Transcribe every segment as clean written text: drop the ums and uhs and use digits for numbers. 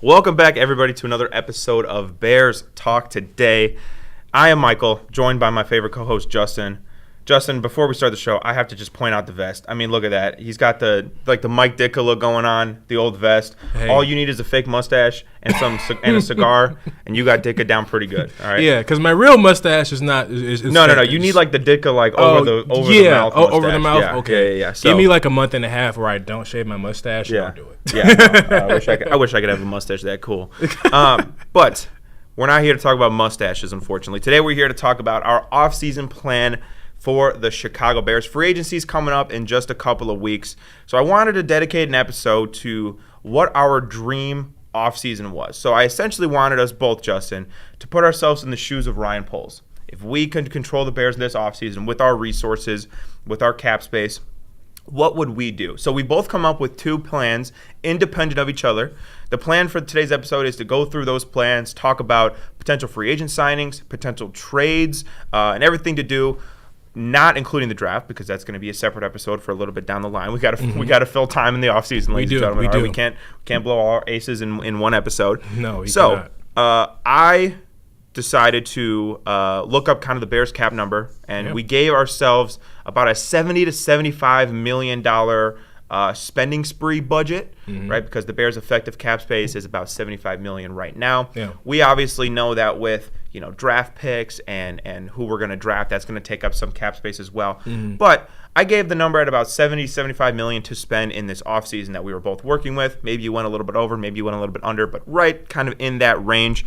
Welcome back, everybody, to another episode of Bears Talk Today. I am Michael, joined by my favorite co-host, Justin. Justin, before we start the show, I have to just point out the vest. I mean, look at that. He's got the Mike Ditka look going on, the old vest. Hey. All you need is a fake mustache and a cigar, and you got Ditka down pretty good. All right. Yeah, because my real mustache is not. No. You need like the Ditka over the mouth. Mustache. Over the mouth. Yeah, okay. Yeah. So, give me like a month and a half where I don't shave my mustache. And I'll do it. Yeah. I wish I could have a mustache that cool. But we're not here to talk about mustaches, unfortunately. Today we're here to talk about our off-season plan for the Chicago Bears. Free agency is coming up in just a couple of weeks. So I wanted to dedicate an episode to what our dream offseason was. So I essentially wanted us both, Justin, to put ourselves in the shoes of Ryan Poles. If we could control the Bears this offseason with our resources, with our cap space, what would we do? So we both come up with two plans independent of each other. The plan for today's episode is to go through those plans, talk about potential free agent signings, potential trades, and everything to do, not including the draft, because that's going to be a separate episode for a little bit down the line. We got to fill time in the offseason, ladies and gentlemen. We can't blow all our aces in one episode. No, so I decided to look up kind of the Bears cap number, and we gave ourselves about a $70 to $75 million spending spree budget, right? Because the Bears' effective cap space is about $75 million right now. Yeah. We obviously know that with draft picks and who we're going to draft, that's going to take up some cap space as well. But I gave the number at about $75 million to spend in this offseason that we were both working with. Maybe you went a little bit over, maybe you went a little bit under, but right kind of in that range.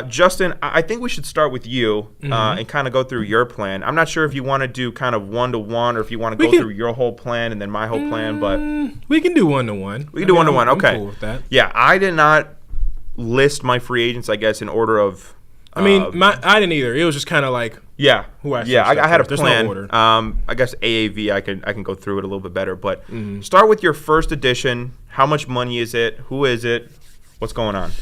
Justin, I think we should start with you and kind of go through your plan. I'm not sure if you want to do kind of one-to-one or if you want to go through your whole plan and then my whole plan, but we can do one-to-one. We can do one-to-one. Okay. I'm cool with that. Yeah, I did not list my free agents, I guess, in order of. I didn't either. It was just kind of like who I had a plan. No order. I guess AAV, I can go through it a little bit better, but start with your first edition. How much money is it? Who is it? What's going on?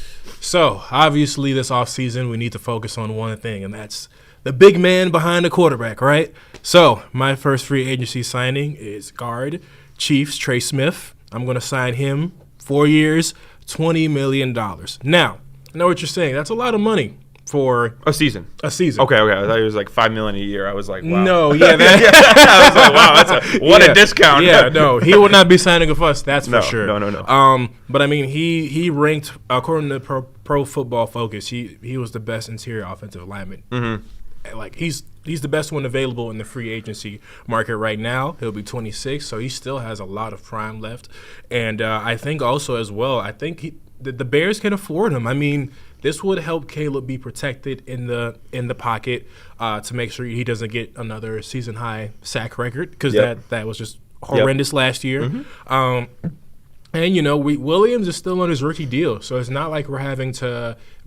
So, obviously, this offseason, we need to focus on one thing, and that's the big man behind the quarterback, right? So, my first free agency signing is guard, Chiefs, Trey Smith. I'm going to sign him 4 years, $20 million. Now, I know what you're saying. That's a lot of money for a season. Okay. I thought it was like $5 million a year. I was like, wow. No, yeah. I was like, wow, what a discount. Yeah, no, he would not be signing with us. That's for sure. No. But I mean, he ranked according to Pro Football Focus. He was the best interior offensive lineman. Like he's the best one available in the free agency market right now. He'll be 26, so he still has a lot of prime left. And I think also as well, I think the Bears can afford him. I mean, this would help Caleb be protected in the pocket to make sure he doesn't get another season high sack record, because that was just horrendous last year. And Williams is still on his rookie deal, so it's not like we're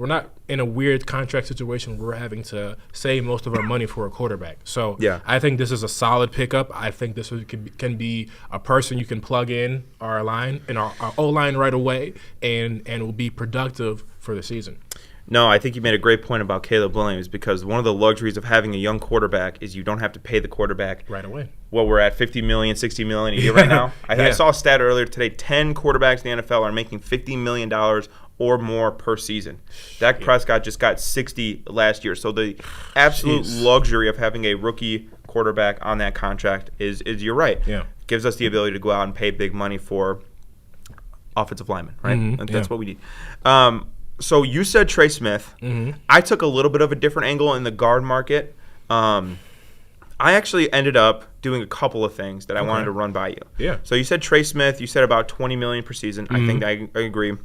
not in a weird contract situation where we're having to save most of our money for a quarterback. So I think this is a solid pickup. I think this can be a person you can plug in our line and our O-line right away, and will be productive for the season. No, I think you made a great point about Caleb Williams, because one of the luxuries of having a young quarterback is you don't have to pay the quarterback right away. Well, we're at $50 million, $60 million a year right now. I saw a stat earlier today, 10 quarterbacks in the NFL are making $50 million or more per season. Dak Prescott just got 60 last year. So the absolute luxury of having a rookie quarterback on that contract is you're right. Yeah. Gives us the ability to go out and pay big money for offensive linemen, right? That's what we need. So you said Trey Smith. I took a little bit of a different angle in the guard market. I actually ended up doing a couple of things that I wanted to run by you. Yeah. So you said Trey Smith. You said about $20 million per season. I think I agree.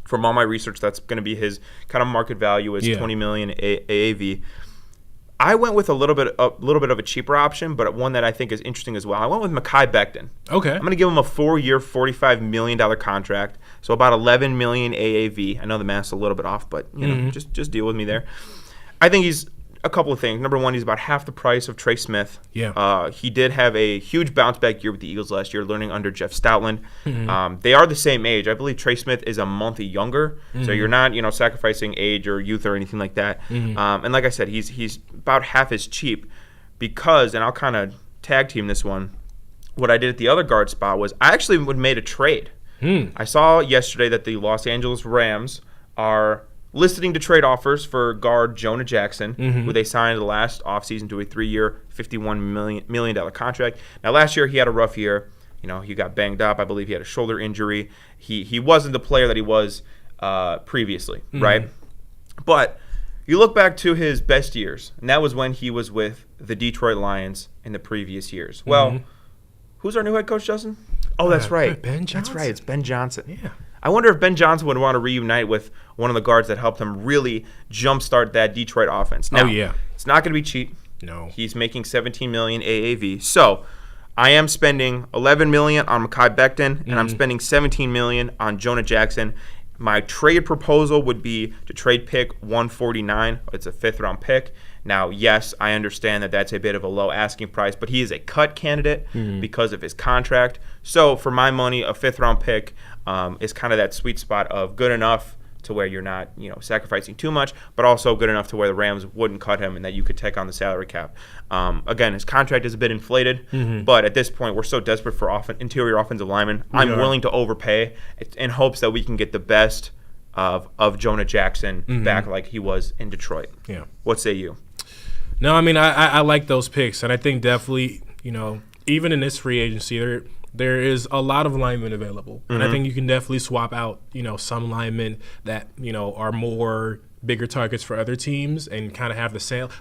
From all my research, that's going to be his kind of market value is $20 million AAV. I went with a little bit of a cheaper option, but one that I think is interesting as well. I went with Mekhi Becton. Okay. I'm going to give him a 4-year, $45 million contract, so about $11 million AAV. I know the math's a little bit off, but just deal with me there. I think he's a couple of things. Number one, he's about half the price of Trey Smith. Yeah. He did have a huge bounce back year with the Eagles last year, learning under Jeff Stoutland. They are the same age. I believe Trey Smith is a month younger, so you're not sacrificing age or youth or anything like that. And like I said, he's about half as cheap because, and I'll kind of tag team this one. What I did at the other guard spot was I actually made a trade. I saw yesterday that the Los Angeles Rams are listing to trade offers for guard Jonah Jackson, who they signed last offseason to a 3-year, $51 million contract. Now, last year he had a rough year. He got banged up. I believe he had a shoulder injury. He wasn't the player that he was previously, right? But you look back to his best years, and that was when he was with the Detroit Lions in the previous years. Well, who's our new head coach, Justin? Oh, that's right. Ben Johnson. That's right. It's Ben Johnson. Yeah. I wonder if Ben Johnson would want to reunite with one of the guards that helped him really jumpstart that Detroit offense. Now, it's not going to be cheap. No. He's making $17 million AAV. So I am spending $11 million on Mekhi Becton, and I'm spending $17 million on Jonah Jackson. My trade proposal would be to trade pick 149. It's a 5th-round pick. Now, yes, I understand that that's a bit of a low asking price, but he is a cut candidate because of his contract. So for my money, a 5th-round pick is kind of that sweet spot of good enough to where you're not, sacrificing too much, but also good enough to where the Rams wouldn't cut him and that you could take on the salary cap. Again, his contract is a bit inflated, but at this point, we're so desperate for interior offensive linemen. I'm willing to overpay in hopes that we can get the best of Jonah Jackson back like he was in Detroit. Yeah. What say you? No, I mean, I like those picks, and I think definitely, even in this free agency, there is a lot of linemen available, and I think you can definitely swap out, some linemen that, are more bigger targets for other teams and kind of have the sale,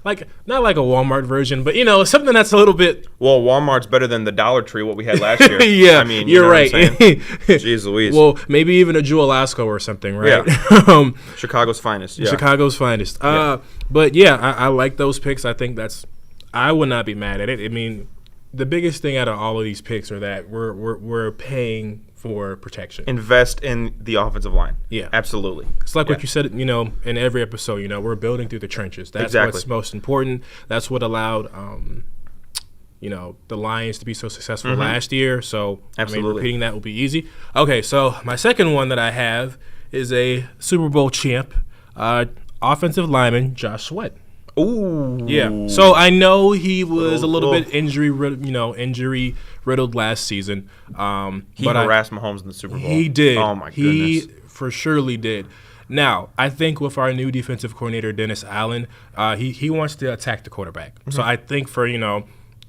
not like a Walmart version, but something that's a little bit. Well, Walmart's better than the Dollar Tree what we had last year. Yeah, I mean, you're right. Jeez Louise. Well, maybe even a Jewel Lasco or something, right? Yeah. Chicago's finest. Yeah. Chicago's finest. But yeah, I like those picks. I think I would not be mad at it. I mean, the biggest thing out of all of these picks are that we're paying for protection. Invest in the offensive line. Yeah. Absolutely. It's like what you said, in every episode, we're building through the trenches. That's what's most important. That's what allowed, the Lions to be so successful last year. So, absolutely. Repeating that will be easy. Okay, so my second one that I have is a Super Bowl champ, offensive lineman, Josh Sweat. Ooh. Yeah. So I know he was a little bit injury riddled last season. He harassed Mahomes in the Super Bowl. He did. Oh my goodness. He for surely did. Now, I think with our new defensive coordinator Dennis Allen, he wants to attack the quarterback. So I think for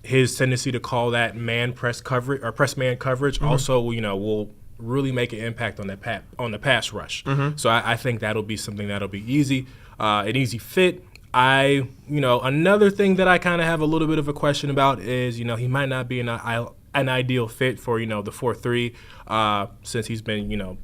his tendency to call that man press coverage or press man coverage also will really make an impact on the pass rush. So I think that'll be something that'll be easy, an easy fit. Another thing that I kind of have a little bit of a question about is, he might not be an ideal fit for, the 4-3 since he's been,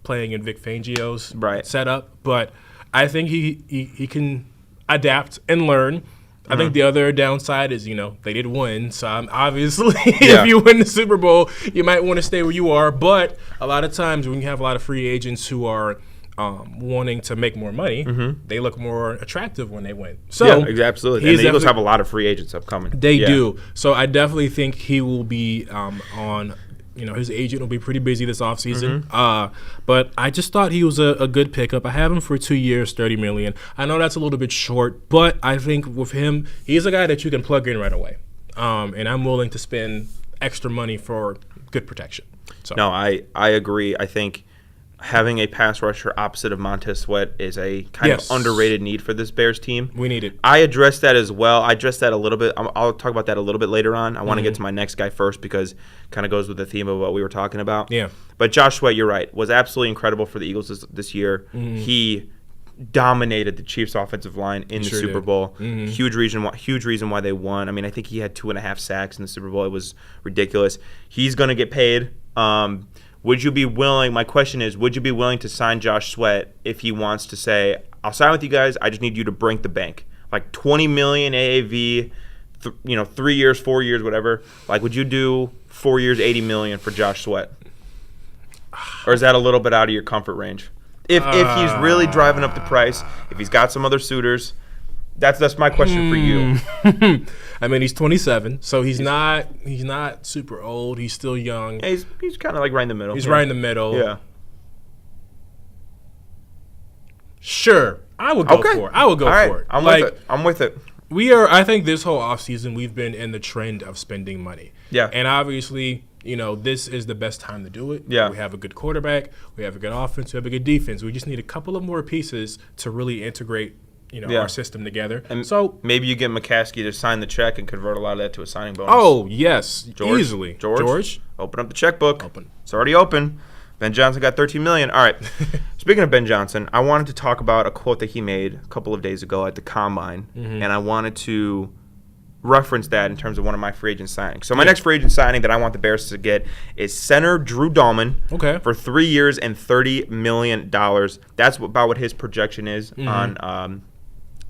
playing in Vic Fangio's setup. But I think he can adapt and learn. I think the other downside is, they did win. So obviously, if you win the Super Bowl, you might want to stay where you are. But a lot of times when you have a lot of free agents who are wanting to make more money, they look more attractive when they win. So absolutely. And the Eagles have a lot of free agents upcoming. They do. So I definitely think he will be on. His agent will be pretty busy this offseason. But I just thought he was a good pickup. I have him for 2 years, $30 million. I know that's a little bit short, but I think with him, he's a guy that you can plug in right away. And I'm willing to spend extra money for good protection. So. No, I agree. I think having a pass rusher opposite of Montez Sweat is a kind of underrated need for this Bears team. We need it. I addressed that as well. I addressed that a little bit. I'll talk about that a little bit later on. I want to get to my next guy first because it kind of goes with the theme of what we were talking about. Yeah. But Josh Sweat, you're right, was absolutely incredible for the Eagles this year. He dominated the Chiefs' offensive line in the Super Bowl. Huge reason why they won. I mean, I think he had 2.5 sacks in the Super Bowl. It was ridiculous. He's going to get paid. Would you be willing? My question is, would you be willing to sign Josh Sweat if he wants to say, "I'll sign with you guys. I just need you to break the bank, like $20 million AAV, 3 years, 4 years, whatever." Like, would you do 4 years, $80 million for Josh Sweat, or is that a little bit out of your comfort range? If he's really driving up the price, if he's got some other suitors. That's my question for you. I mean, he's 27, so he's not super old. He's still young. Yeah, he's kind of like right in the middle. He's right in the middle. Yeah. Sure, I would go for it. I would go for it. I'm with it. I think this whole offseason we've been in the trend of spending money. Yeah. And obviously, this is the best time to do it. Yeah. We have a good quarterback. We have a good offense. We have a good defense. We just need a couple of more pieces to really integrate, our system together. And so maybe you get McCaskey to sign the check and convert a lot of that to a signing bonus. Oh, yes. George, Easily. George, open up the checkbook. Open. It's already open. Ben Johnson got $13 million. All right. Speaking of Ben Johnson, I wanted to talk about a quote that he made a couple of days ago at the Combine, and I wanted to reference that in terms of one of my free agent signings. So my next free agent signing that I want the Bears to get is center Drew Dahlman for 3 years and $30 million. That's about what his projection is on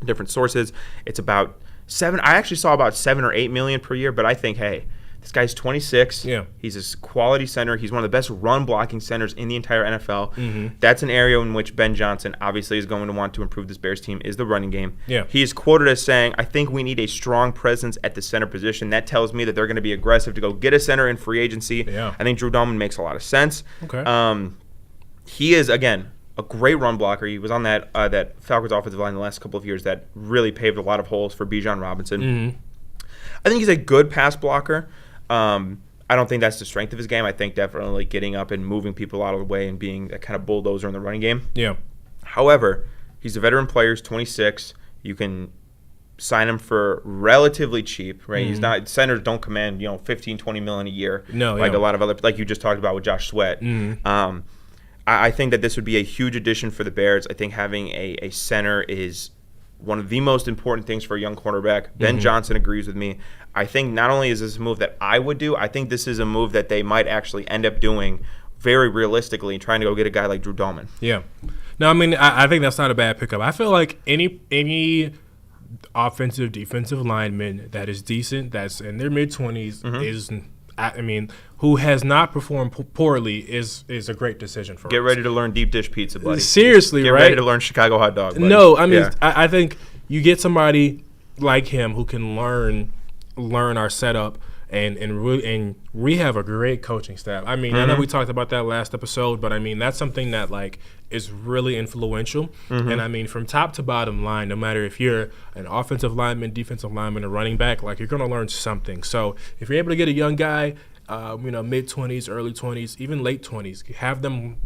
different sources. It's about I actually saw about $7 or $8 million per year, but I think, hey, this guy's 26. Yeah. He's a quality center. He's one of the best run-blocking centers in the entire NFL. That's an area in which Ben Johnson obviously is going to want to improve this Bears team is the running game. Yeah. He is quoted as saying, I think we need a strong presence at the center position. That tells me that they're going to be aggressive to go get a center in free agency. Yeah. I think Drew Dahlman makes a lot of sense. Okay. He is, again, a great run blocker. He was on that Falcons offensive line the last couple of years that really paved a lot of holes for Bijan Robinson. I think he's a good pass blocker. I don't think that's the strength of his game. I think definitely getting up and moving people out of the way and being that kind of bulldozer in the running game. Yeah. However, he's a veteran player. He's 26. You can sign him for relatively cheap, right? He's not centers don't command $15-20 million a year. No, like a lot of other, like you just talked about with Josh Sweat. I think that this would be a huge addition for the Bears. I think having a center is one of the most important things for a young cornerback. Ben Johnson agrees with me. I think not only is this a move that I would do, I think this is a move that they might actually end up doing very realistically, trying to go get a guy like Drew Dahlman. Yeah. No, I mean, I think that's not a bad pickup. I feel like any offensive, defensive lineman that is decent, that's in their mid-20s, is – I mean, who has not performed poorly is a great decision for us. Get ready to learn deep dish pizza, buddy. Seriously, Get right? ready to learn Chicago hot dog, buddy. No, I mean, I think you get somebody like him who can learn our setup, and we have a great coaching staff. I mean, I know we talked about that last episode, but I mean, that's something that is really influential. And I mean, from top to bottom line, no matter if you're an offensive lineman, defensive lineman, or running back, you're going to learn something. So if you're able to get a young guy, mid-20s, early 20s, even late 20s, have them,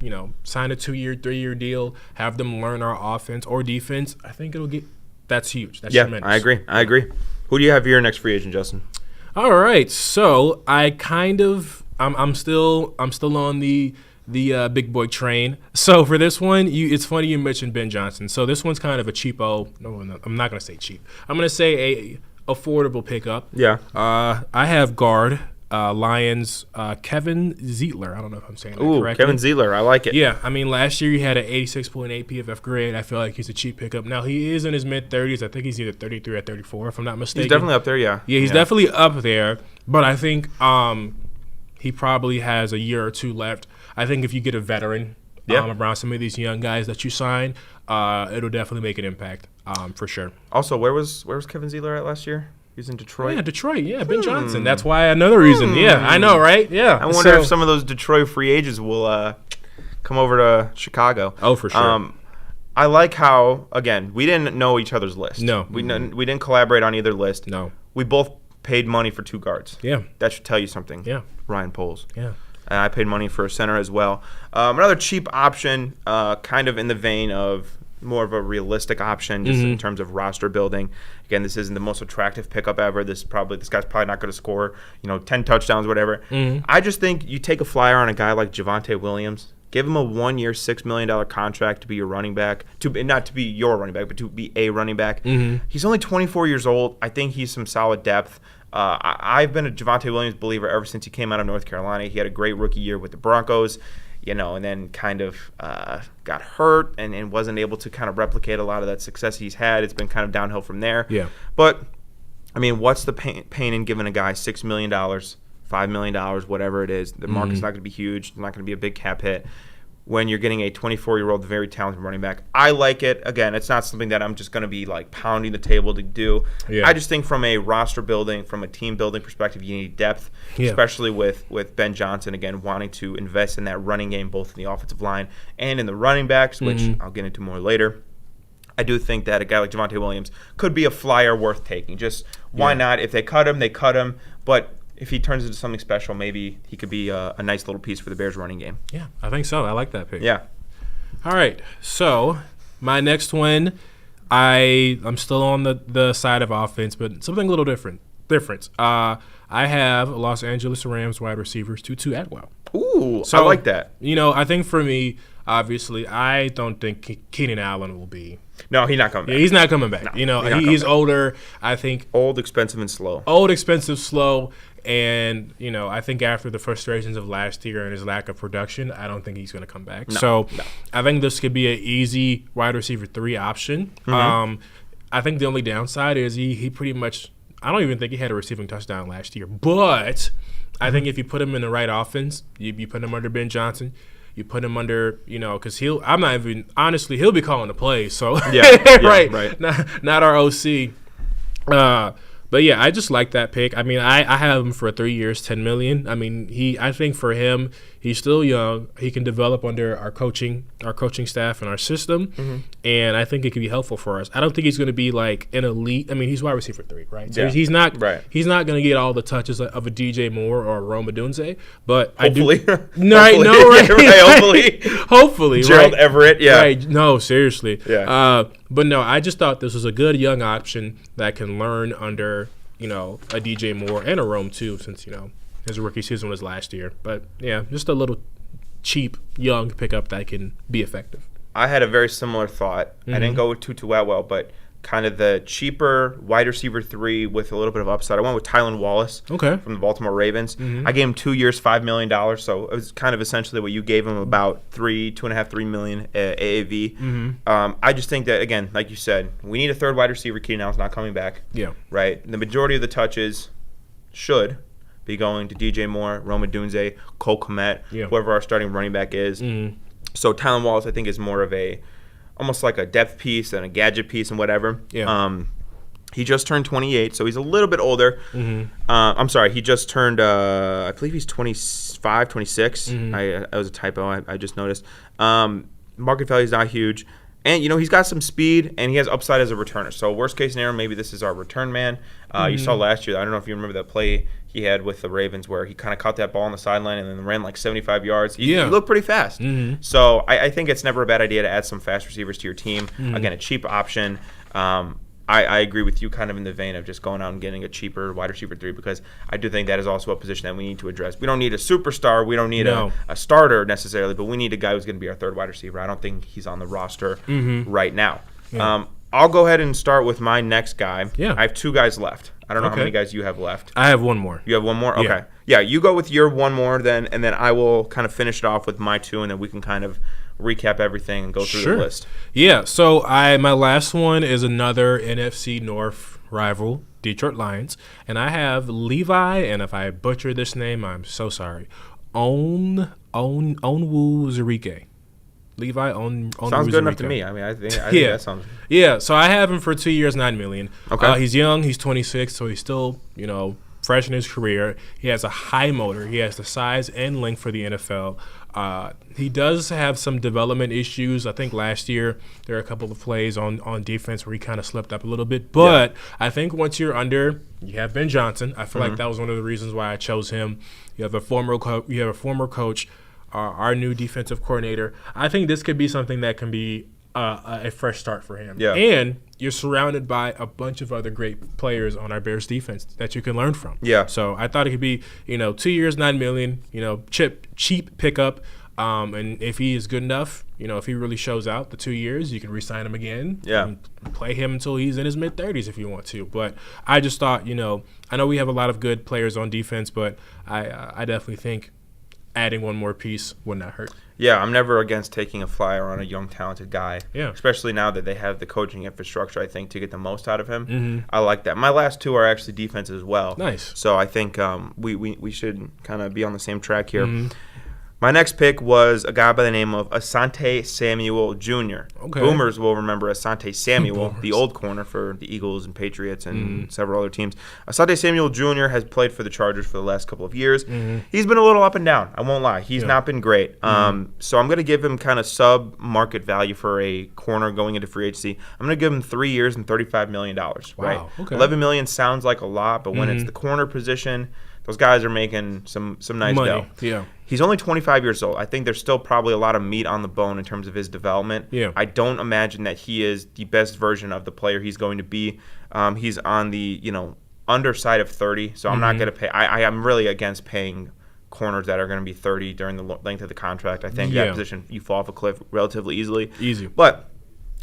sign a 2-year, 3-year deal, have them learn our offense or defense, I think that's huge. That's tremendous. I agree. Who do you have for your next free agent, Justin? All right, so I'm still on the big boy train. So for this one, it's funny you mentioned Ben Johnson. So this one's kind of a cheapo. No, I'm not gonna say cheap. I'm gonna say a affordable pickup. Yeah. I have guard Lions Kevin Zeitler. I don't know if I'm saying that correctly. Kevin Zeitler. I like it. Yeah, I mean, last year he had an 86.8 PFF grade. I feel like he's a cheap pickup. Now, he is in his mid-30s. I think he's either 33 or 34, if I'm not mistaken. He's definitely up there, yeah. Yeah, he's definitely up there. But I think he probably has a year or two left. I think if you get a veteran around some of these young guys that you sign, it'll definitely make an impact for sure. Also, where was Kevin Zeitler at last year? He was in Detroit. Yeah, Detroit. Yeah, Ben Johnson. That's why another reason. Yeah, I know, right? Yeah. I wonder if some of those Detroit free agents will come over to Chicago. Oh, for sure. I like how, again, we didn't know each other's list. No. We didn't collaborate on either list. No. We both paid money for 2 guards. Yeah. That should tell you something. Yeah. Ryan Poles. Yeah. And I paid money for a center as well. Another cheap option, kind of in the vein of more of a realistic option just in terms of roster building. Again, this isn't the most attractive pickup ever. This guy's probably not going to score 10 touchdowns, whatever. I just think you take a flyer on a guy like Javonte Williams, give him a 1-year, $6 million contract to be your running back, not to be your running back, but to be a running back. He's only 24 years old. I think he's some solid depth. I've been a Javonte Williams believer ever since he came out of North Carolina. He had a great rookie year with the Broncos. And then kind of got hurt and wasn't able to kind of replicate a lot of that success he's had. It's been kind of downhill from there. Yeah. But, I mean, what's the pain in giving a guy $6 million, $5 million, whatever it is? The market's not going to be huge. It's not going to be a big cap hit when you're getting a 24-year-old very talented running back. I like it. Again, it's not something that I'm just going to be pounding the table to do. Yeah. I just think from a roster building, from a team building perspective, you need depth, especially with Ben Johnson, again, wanting to invest in that running game, both in the offensive line and in the running backs, which I'll get into more later. I do think that a guy like Javonte Williams could be a flyer worth taking. Just why not? If they cut him, they cut him. But if he turns into something special, maybe he could be a nice little piece for the Bears running game. Yeah, I think so. I like that pick. Yeah. All right. So my next one, I'm still on the side of offense, but something a little different. I have Los Angeles Rams wide receivers Tutu Atwell. Ooh, So, I like that. I think for me, obviously, I don't think Keenan Allen will be. No, he's not coming back. Yeah, he's not coming back. No, he's older. I think old, expensive, and slow. Old, expensive, slow. And, I think after the frustrations of last year and his lack of production, I don't think he's going to come back. No. I think this could be an easy wide receiver 3 option. Mm-hmm. I think the only downside is he pretty much – I don't even think he had a receiving touchdown last year. But I think if you put him in the right offense, you put him under Ben Johnson – you put him under, because he'll be calling the plays. So, right. Not our OC. But yeah, I just like that pick. I mean, I have him for 3 years, $10 million. I mean, I think for him, he's still young. He can develop under our coaching staff and our system, and I think it could be helpful for us. I don't think he's going to be like an elite. I mean, he's wide receiver 3, right? So he's not going to get all the touches of a DJ Moore or a Rome Odunze, but hopefully, hopefully, Gerald Everett, right? No, seriously, yeah. But no, I just thought this was a good young option that can learn under, a DJ Moore and a Rome too, since, his rookie season was last year. But yeah, just a little cheap, young pickup that can be effective. I had a very similar thought. I didn't go with Tutu Atwell, but kind of the cheaper wide receiver 3 with a little bit of upside. I went with Tylan Wallace from the Baltimore Ravens. I gave him 2 years, $5 million, so it was kind of essentially what you gave him, about $3 million AAV. I just think that, again, like you said, we need a third wide receiver. Keenan Allen's not coming back. Yeah. Right? The majority of the touches should be going to DJ Moore, Rome Odunze, Cole Kmet, whoever our starting running back is. So Tylan Wallace, I think, is more of almost like a depth piece and a gadget piece and whatever. Yeah. He just turned 28, so he's a little bit older. I'm sorry, he just turned, I believe he's 25, 26. That was a typo, I just noticed. Market value is not huge. And, he's got some speed, and he has upside as a returner. So worst case scenario, maybe this is our return man. You saw last year, I don't know if you remember that play he had with the Ravens where he kind of caught that ball on the sideline and then ran like 75 yards. He looked pretty fast. So I think it's never a bad idea to add some fast receivers to your team. Again, a cheap option. I agree with you kind of in the vein of just going out and getting a cheaper wide receiver 3, because I do think that is also a position that we need to address. We don't need a superstar. We don't need a starter necessarily, but we need a guy who's going to be our third wide receiver. I don't think he's on the roster right now. I'll go ahead and start with my next guy. I have 2 guys left. I don't know how many guys you have left. I have one more. You have one more? Okay. Yeah, you go with your one more then, and then I will kind of finish it off with my 2, and then we can kind of recap everything and go through the list. Yeah, so my last one is another NFC North rival, Detroit Lions, and I have Levi, and if I butcher this name, I'm so sorry, Onwuzurike. Levi sounds good enough to me. I mean, I think that sounds. Yeah, so I have him for 2 years, $9 million. Okay. He's young. He's 26, so he's still, fresh in his career. He has a high motor. He has the size and length for the NFL. He does have some development issues. I think last year there are a couple of plays on defense where he kind of slipped up a little bit. But I think once you're under, you have Ben Johnson. I feel like that was one of the reasons why I chose him. You have a former coach. Our new defensive coordinator. I think this could be something that can be a fresh start for him. Yeah. And you're surrounded by a bunch of other great players on our Bears defense that you can learn from. Yeah. So I thought it could be, 2 years, $9 million, cheap pickup. And if he is good enough, if he really shows out the 2 years, you can re-sign him again. Yeah. And play him until he's in his mid-30s if you want to. But I just thought, I know we have a lot of good players on defense, but I definitely think adding one more piece would not hurt. Yeah, I'm never against taking a flyer on a young, talented guy. Yeah. Especially now that they have the coaching infrastructure, I think, to get the most out of him. I like that. My last 2 are actually defense as well. Nice. So I think we should kind of be on the same track here. My next pick was a guy by the name of Asante Samuel Jr. Okay. Boomers will remember Asante Samuel, the old corner for the Eagles and Patriots and several other teams. Asante Samuel Jr. has played for the Chargers for the last couple of years. He's been a little up and down. I won't lie. He's not been great. So I'm going to give him kind of sub-market value for a corner going into free agency. I'm going to give him 3 years and $35 million. Right? Okay. $11 million sounds like a lot, but when it's the corner position, those guys are making some nice money. dough. Yeah. He's only 25 years old. I think there's still probably a lot of meat on the bone in terms of his development. Yeah. I don't imagine that he is the best version of the player he's going to be. He's on the underside of 30, so I'm not going to pay. I am really against paying corners that are going to be 30 during the length of the contract. I think that position you fall off a cliff relatively easily. Easy. But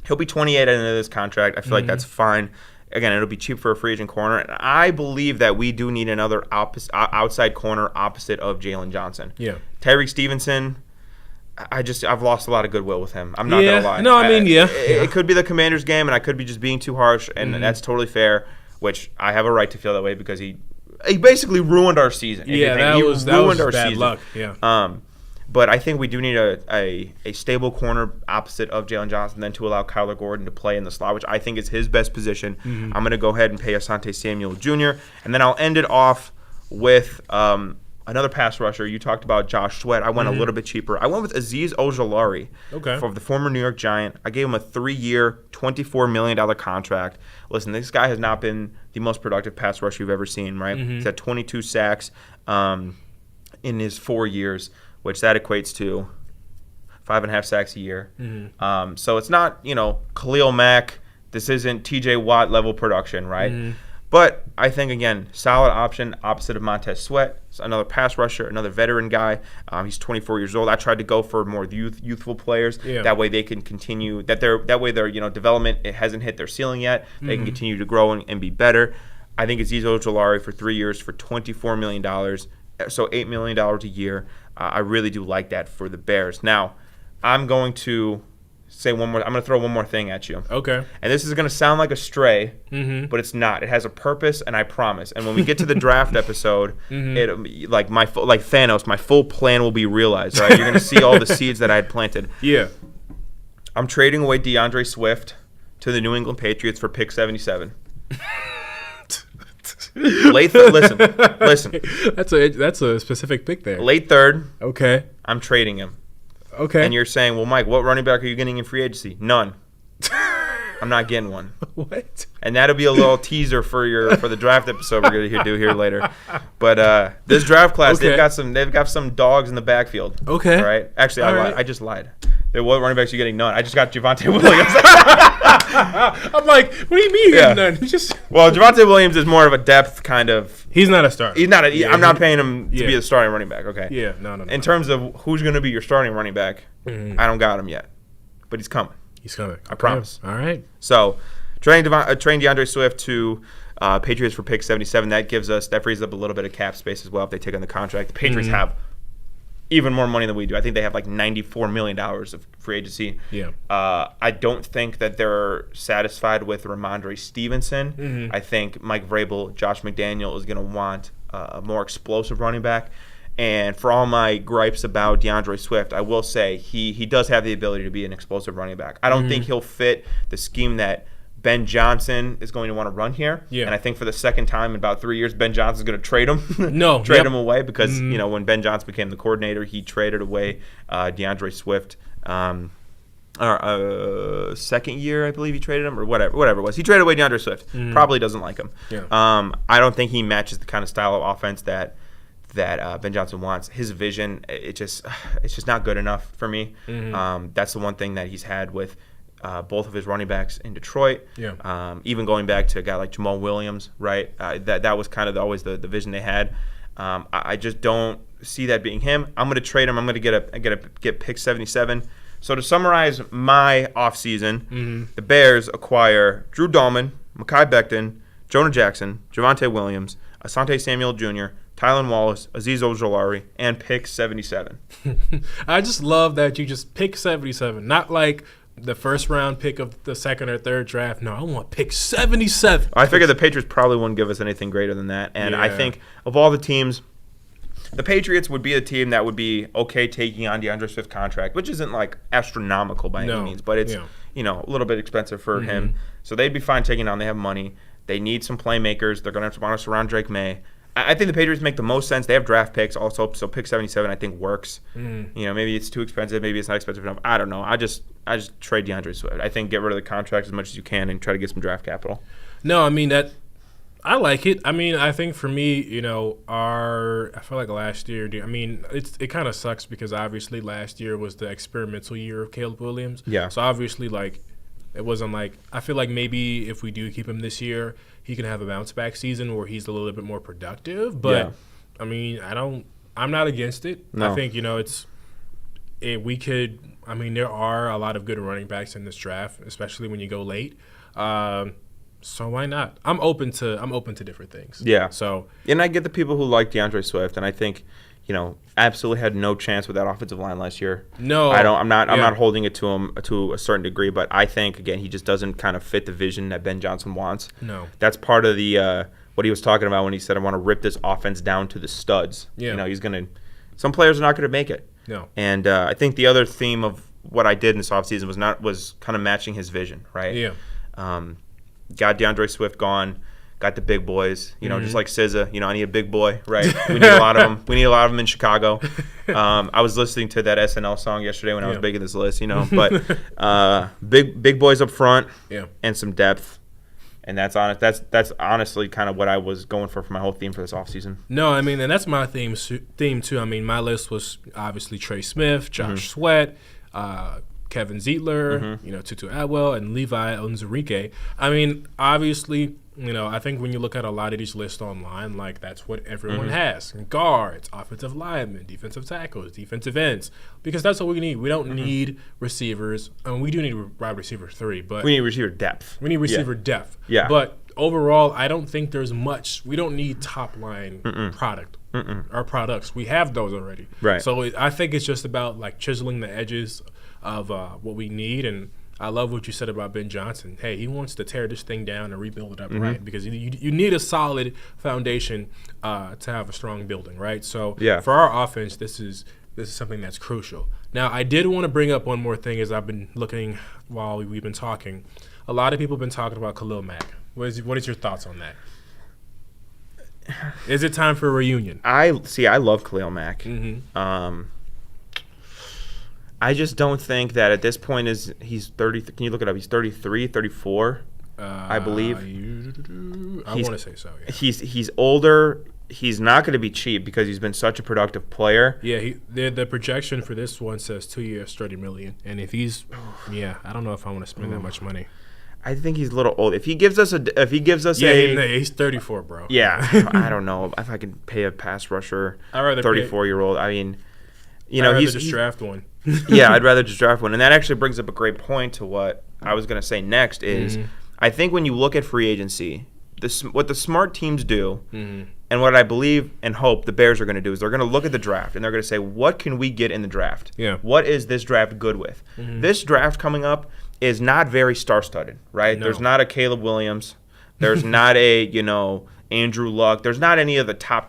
he'll be 28 at the end of this contract. I feel like that's fine. Again, it'll be cheap for a free agent corner. And I believe that we do need another outside corner opposite of Jalen Johnson. Yeah. Tyreek Stevenson, I've lost a lot of goodwill with him. I'm not going to lie. No, I mean, It could be the Commanders game, and I could be just being too harsh, and that's totally fair, which I have a right to feel that way because he basically ruined our season. Yeah, that was bad luck. Yeah. But I think we do need a stable corner opposite of Jalen Johnson, then to allow Kyler Gordon to play in the slot, which I think is his best position. I'm going to go ahead and pay Asante Samuel Jr., and then I'll end it off with another pass rusher. You talked about Josh Sweat. I went a little bit cheaper. I went with Azeez Ojulari from the former New York Giant. I gave him a 3-year, $24 million contract. Listen, this guy has not been the most productive pass rusher you've ever seen, right? He's had 22 sacks in his 4 years, which that equates to 5.5 sacks a year. So it's not, Khalil Mack. This isn't T.J. Watt level production, right? But I think, again, solid option opposite of Montez Sweat. It's another pass rusher, another veteran guy. He's 24 years old. I tried to go for more youthful players. Yeah. That way they can continue. That way their development, it hasn't hit their ceiling yet. They can continue to grow and be better. I think it's Azeez Ojulari for 3 years for $24 million, so $8 million a year. I really do like that for the Bears. Now, I'm going to say one more. I'm going to throw one more thing at you. Okay. And this is going to sound like a stray, but it's not. It has a purpose, and I promise. And when we get to the draft episode, it like Thanos, my full plan will be realized. Right? You're going to see all the seeds that I had planted. Yeah. I'm trading away DeAndre Swift to the New England Patriots for pick 77. Listen. That's a specific pick there. Late third. Okay. I'm trading him. Okay. And you're saying, well, Mike, what running back are you getting in free agency? None. I'm not getting one. What? And that'll be a little teaser for the draft episode we're gonna do here later. But this draft class, they've got some dogs in the backfield. Okay. All right. Actually, I just lied. What running backs are you getting? None. I just got Javonte Williams. I'm like, what do you mean you're getting none? Well, Javonte Williams is more of a depth kind of. He's not a starter. He's not. I'm not paying him to be a starting running back. Okay. Yeah. No. In terms of who's going to be your starting running back, I don't got him yet, but he's coming. He's coming. I promise. All right. So, trading DeAndre Swift to Patriots for pick 77. That frees up a little bit of cap space as well if they take on the contract. The Patriots have even more money than we do. I think they have like $94 million of free agency. Yeah. I don't think that they're satisfied with Ramondre Stevenson. I think Mike Vrabel, Josh McDaniel is going to want a more explosive running back. And for all my gripes about DeAndre Swift, I will say he does have the ability to be an explosive running back. I don't think he'll fit the scheme that Ben Johnson is going to want to run here. Yeah. And I think for the second time in about 3 years, Ben Johnson's going to trade him. Trade him away because, when Ben Johnson became the coordinator, he traded away DeAndre Swift. Second year, I believe he traded him, or whatever it was. He traded away DeAndre Swift. Probably doesn't like him. Yeah. I don't think he matches the kind of style of offense that Ben Johnson wants. His vision, it's just not good enough for me. That's the one thing that he's had with both of his running backs in Detroit. Yeah. Even going back to a guy like Jamal Williams, right? That was kind of always the vision they had. I just don't see that being him. I'm going to trade him. I'm going to get pick 77. So to summarize my offseason, the Bears acquire Drew Dahlman, Mekhi Becton, Jonah Jackson, Javonte Williams, Asante Samuel Jr., Tylan Wallace, Azeez Ojulari, and pick 77. I just love that you just pick 77, not like the first round pick of the second or third draft. No, I want pick 77. I figured the Patriots probably wouldn't give us anything greater than that. And I think of all the teams, the Patriots would be a team that would be okay taking on DeAndre Swift's contract, which isn't like astronomical by any means, but it's a little bit expensive for him. So they'd be fine taking on. They have money. They need some playmakers. They're going to want to surround Drake May. I think the Patriots make the most sense. They have draft picks also, so pick 77 I think works. Maybe it's too expensive, maybe it's not expensive enough. I don't know. I just trade DeAndre Swift. I think get rid of the contract as much as you can and try to get some draft capital. No, I mean that I like it. I mean, I think for me, I feel like last year, it kind of sucks because obviously last year was the experimental year of Caleb Williams. Yeah. So obviously, it wasn't I feel like maybe if we do keep him this year, he can have a bounce back season where he's a little bit more productive. But I'm not against it. No. I think, there are a lot of good running backs in this draft, especially when you go late. So why not? I'm open to different things. Yeah. So, and I get the people who like DeAndre Swift, and I think, absolutely had no chance with that offensive line last year. No, I'm not holding it to him to a certain degree, but I think again he just doesn't kind of fit the vision that Ben Johnson wants. No, that's part of the what he was talking about when he said I want to rip this offense down to the studs. Yeah, some players are not gonna make it. No, and I think the other theme of what I did in this offseason was kind of matching his vision, right? Yeah. Got DeAndre Swift gone. Got the big boys, just like SZA. I need a big boy, right? We need a lot of them. We need a lot of them in Chicago. I was listening to that SNL song yesterday when I was making this list, But big boys up front, and some depth, and that's honest. That's honestly kind of what I was going for my whole theme for this offseason. No, and that's my theme too. My list was obviously Trey Smith, Josh Sweat, Kevin Zeitler, Tutu Atwell, and Levi Onwuzurike. Obviously, I think when you look at a lot of these lists online, that's what everyone has. Guards, offensive linemen, defensive tackles, defensive ends, because that's what we need. We don't need receivers. We do need wide receiver 3, but we need receiver depth. We need receiver depth. Yeah. But overall, I don't think there's much. We don't need top-line product. Our products. We have those already. Right. So I think it's just about chiseling the edges of what we need. And I love what you said about Ben Johnson. Hey, he wants to tear this thing down and rebuild it up, right? Because you need a solid foundation to have a strong building, right? So for our offense, this is something that's crucial. Now, I did want to bring up one more thing as I've been looking while we've been talking. A lot of people have been talking about Khalil Mack. What is your thoughts on that? Is it time for a reunion? I love Khalil Mack. I just don't think that at this point he's 30. Can you look it up? He's 33, 34, I believe. I want to say so. Yeah. He's older. He's not going to be cheap because he's been such a productive player. Yeah, the projection for this one says 2 years, $30 million. And if he's, I don't know if I want to spend that much money. I think he's a little old. If he gives us he's 34, bro. Yeah, I don't know if I can pay a pass rusher. I'd rather 34-year-old. I'd just draft one. Yeah, I'd rather just draft one. And that actually brings up a great point to what I was going to say next is I think when you look at free agency, what the smart teams do and what I believe and hope the Bears are going to do is they're going to look at the draft and they're going to say, what can we get in the draft? Yeah. What is this draft good with? This draft coming up is not very star-studded, right? No. There's not a Caleb Williams. There's not a, Andrew Luck. There's not any of the top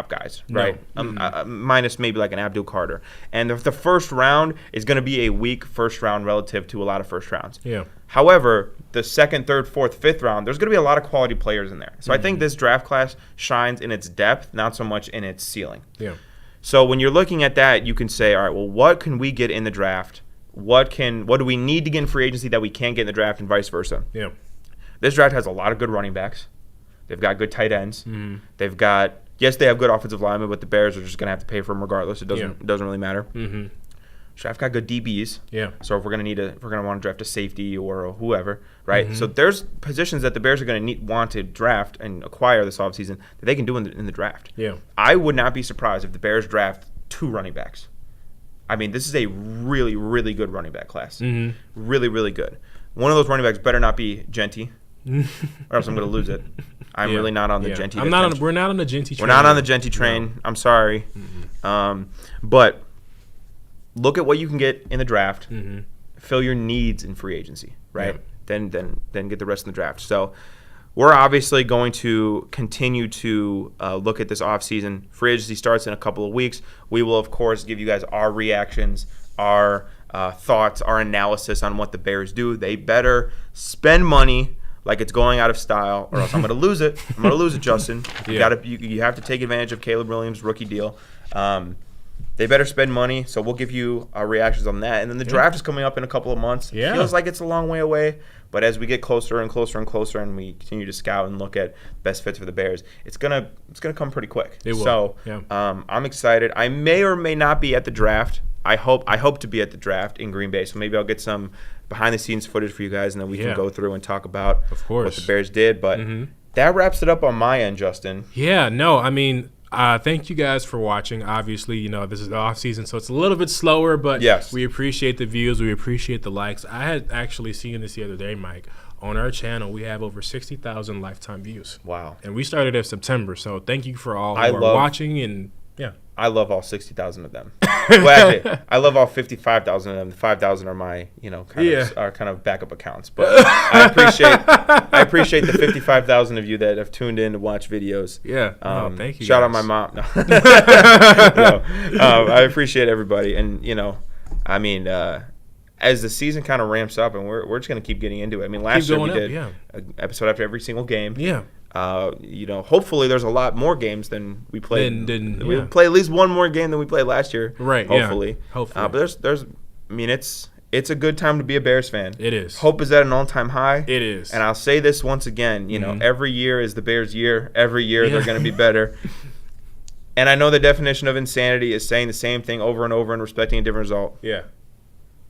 guys, right? No. Minus maybe like an Abdul Carter. And the first round is going to be a weak first round relative to a lot of first rounds. Yeah. However, the second, third, fourth, fifth round, there's going to be a lot of quality players in there. So I think this draft class shines in its depth, not so much in its ceiling. Yeah. So when you're looking at that, you can say, all right, well, what can we get in the draft? What do we need to get in free agency that we can't get in the draft, and vice versa? Yeah. This draft has a lot of good running backs. They've got good tight ends. They've got they have good offensive linemen, but the Bears are just going to have to pay for them regardless. It doesn't really matter. Draft got good DBs. Yeah. So if we're going to want to draft a safety or whoever, right? So there's positions that the Bears are going to want to draft and acquire this offseason that they can do in the draft. Yeah. I would not be surprised if the Bears draft 2 running backs. This is a really, really good running back class. Really, really good. One of those running backs better not be Genty, or else I'm going to lose it. I'm really not on the Genty. We're not on the Genty train. We're not on the Genty train. No. I'm sorry. But look at what you can get in the draft. Fill your needs in free agency, right? Yeah. Then get the rest in the draft. So we're obviously going to continue to look at this offseason. Free agency starts in a couple of weeks. We will, of course, give you guys our reactions, our thoughts, our analysis on what the Bears do. They better spend money like it's going out of style, or else I'm going to lose it. I'm going to lose it, Justin. You have to take advantage of Caleb Williams' rookie deal. They better spend money, so we'll give you our reactions on that. And then the draft is coming up in a couple of months. Yeah. Feels like it's a long way away, But as we get closer and closer and closer, and we continue to scout and look at best fits for the Bears, it's gonna come pretty quick. It will. So I'm excited. I may or may not be at the draft. I hope to be at the draft in Green Bay. So maybe I'll get some behind the scenes footage for you guys, and then we can go through and talk about what the Bears did. But that wraps it up on my end, Justin. Yeah. No. I mean. Thank you guys for watching. Obviously, this is the off season, so it's a little bit slower, but we appreciate the views. We appreciate the likes. I had actually seen this the other day, Mike. On our channel, we have over 60,000 lifetime views. Wow. And we started in September, so thank you for all who are watching. And I love all 60,000 of them. Well, actually, I love all 55,000 of them. The 5,000 are my, kind of backup accounts. But I appreciate the 55,000 of you that have tuned in to watch videos. Yeah. Thank you. Shout out my mom. No. I appreciate everybody, and as the season kind of ramps up, and we're just gonna keep getting into it. I mean, last year we did an episode after every single game. Yeah. Hopefully there's a lot more games than we played. We play at least one more game than we played last year. Right. Hopefully. Yeah. Hopefully. But it's a good time to be a Bears fan. It is. Hope is at an all-time high. It is. And I'll say this once again, every year is the Bears' year. Every year they're going to be better. And I know the definition of insanity is saying the same thing over and over and respecting a different result. Yeah.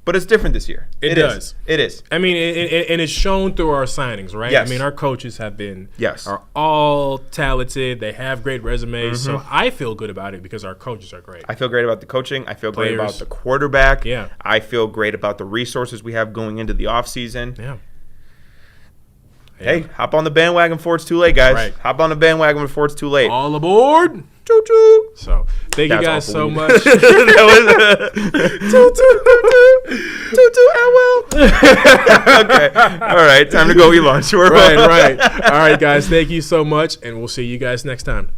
But it's different this year. It does. It is. I mean, and it's shown through our signings, right? Yes. I mean, our coaches are all talented. They have great resumes. So I feel good about it because our coaches are great. I feel great about the coaching. I feel great about the quarterback. Yeah. I feel great about the resources we have going into the offseason. Yeah. Hey, hop on the bandwagon before it's too late, guys. Right. Hop on the bandwagon before it's too late. All aboard. Choo-choo. So, thank you guys so much. That was okay. All right. Time to go eat lunch. Right. All right, guys. Thank you so much, and we'll see you guys next time.